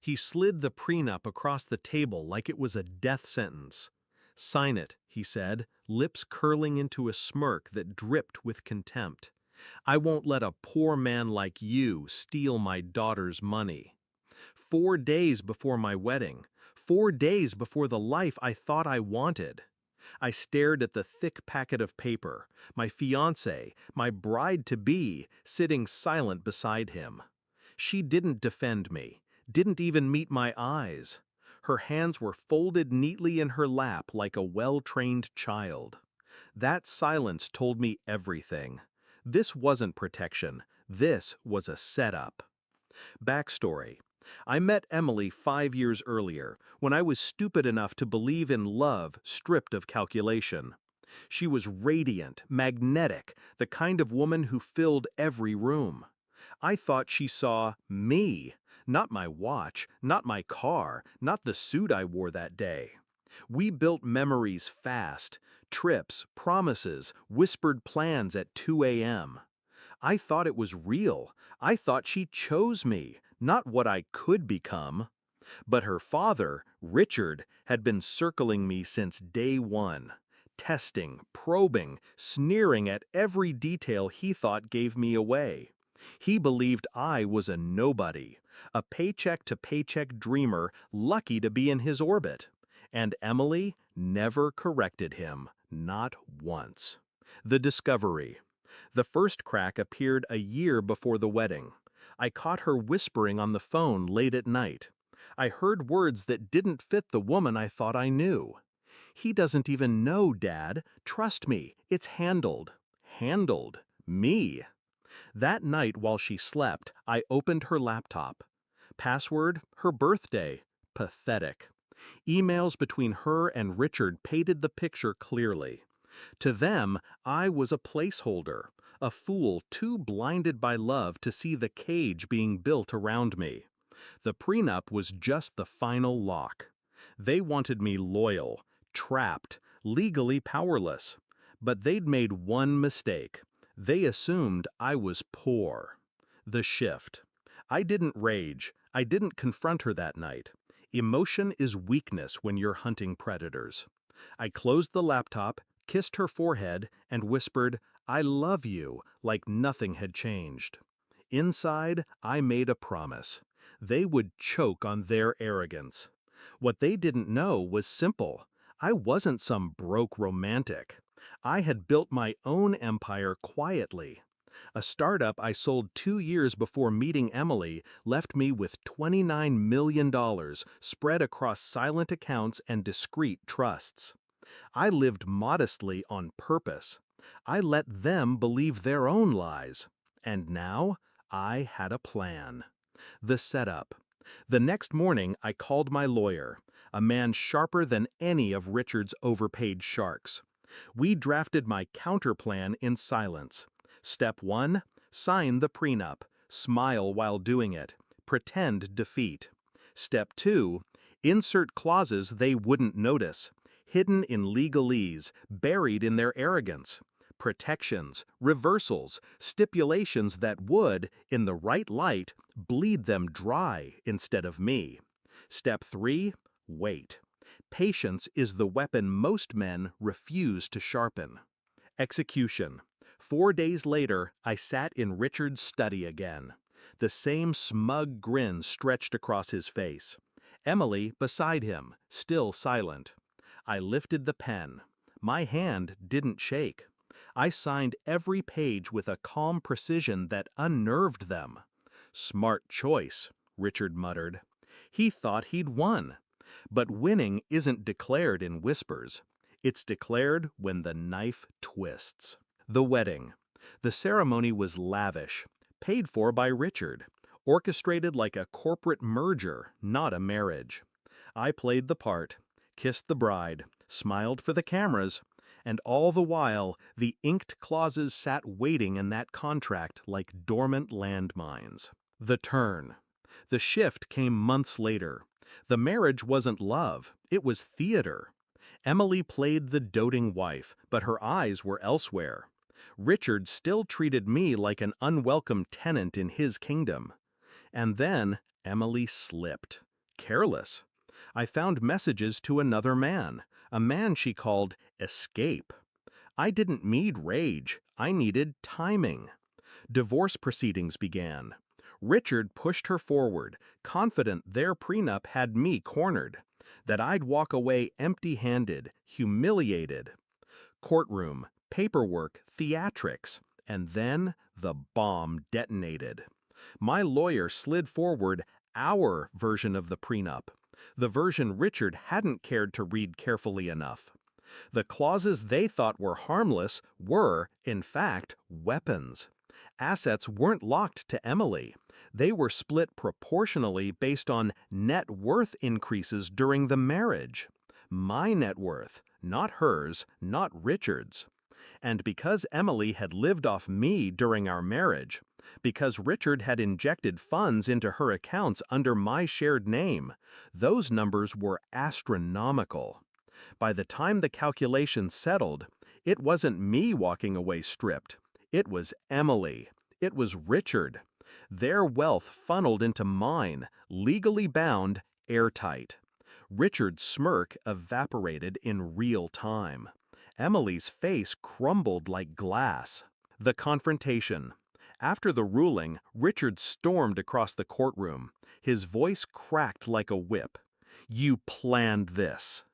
He slid the prenup across the table like it was a death sentence. "Sign it," he said, lips curling into a smirk that dripped with contempt. "I won't let a poor man like you steal my daughter's money." 4 days before my wedding, 4 days before the life I thought I wanted. I stared at the thick packet of paper, my fiancée, my bride-to-be, sitting silent beside him. She didn't defend me, didn't even meet my eyes. Her hands were folded neatly in her lap like a well-trained child. That silence told me everything. This wasn't protection, this was a setup. Backstory. I met Emily 5 years earlier, when I was stupid enough to believe in love stripped of calculation. She was radiant, magnetic, the kind of woman who filled every room. I thought she saw me, not my watch, not my car, not the suit I wore that day. We built memories fast, trips, promises, whispered plans at 2 a.m. I thought it was real. I thought she chose me, not what I could become. But her father, Richard, had been circling me since day one, testing, probing, sneering at every detail he thought gave me away. He believed I was a nobody, a paycheck-to-paycheck dreamer lucky to be in his orbit. And Emily never corrected him, not once. The discovery. The first crack appeared a year before the wedding. I caught her whispering on the phone late at night. I heard words that didn't fit the woman I thought I knew. "He doesn't even know, Dad. Trust me, it's handled." Handled. Me. That night while she slept, I opened her laptop. Password, her birthday. Pathetic. Emails between her and Richard painted the picture clearly. To them, I was a placeholder, a fool too blinded by love to see the cage being built around me. The prenup was just the final lock. They wanted me loyal, trapped, legally powerless. But they'd made one mistake. They assumed I was poor. The shift. I didn't rage. I didn't confront her that night. Emotion is weakness when you're hunting predators. I closed the laptop, kissed her forehead, and whispered, "I love you," like nothing had changed. Inside, I made a promise. They would choke on their arrogance. What they didn't know was simple. I wasn't some broke romantic. I had built my own empire quietly. A startup I sold 2 years before meeting Emily left me with $29 million spread across silent accounts and discreet trusts. I lived modestly on purpose. I let them believe their own lies. And now, I had a plan. The setup. The next morning, I called my lawyer, a man sharper than any of Richard's overpaid sharks. We drafted my counterplan in silence. Step 1, sign the prenup. Smile while doing it. Pretend defeat. Step 2, insert clauses they wouldn't notice, hidden in legalese, buried in their arrogance. Protections, reversals, stipulations that would, in the right light, bleed them dry instead of me. Step 3, wait. Patience is the weapon most men refuse to sharpen. Execution. 4 days later, I sat in Richard's study again. The same smug grin stretched across his face. Emily beside him, still silent. I lifted the pen. My hand didn't shake. I signed every page with a calm precision that unnerved them. "Smart choice," Richard muttered. He thought he'd won. But winning isn't declared in whispers. It's declared when the knife twists. The wedding. The ceremony was lavish, paid for by Richard, orchestrated like a corporate merger, not a marriage. I played the part, kissed the bride, smiled for the cameras, and all the while, the inked clauses sat waiting in that contract like dormant landmines. The turn. The shift came months later. The marriage wasn't love, it was theater. Emily played the doting wife, but her eyes were elsewhere. Richard still treated me like an unwelcome tenant in his kingdom. And then Emily slipped. careless. I found messages to another man, a man she called Escape. I didn't need rage, I needed timing. Divorce proceedings began. Richard pushed her forward, confident their prenup had me cornered, that I'd walk away empty-handed, humiliated. Courtroom, paperwork, theatrics, and then the bomb detonated. My lawyer slid forward our version of the prenup, the version Richard hadn't cared to read carefully enough. The clauses they thought were harmless were, in fact, weapons. Assets weren't locked to Emily. They were split proportionally based on net worth increases during the marriage. My net worth, not hers, not Richard's. And because Emily had lived off me during our marriage, because Richard had injected funds into her accounts under my shared name, those numbers were astronomical. By the time the calculation settled, it wasn't me walking away stripped. It was Emily. It was Richard. Their wealth funneled into mine, legally bound, airtight. Richard's smirk evaporated in real time. Emily's face crumbled like glass. The confrontation. After the ruling, Richard stormed across the courtroom. His voice cracked like a whip. "You planned this."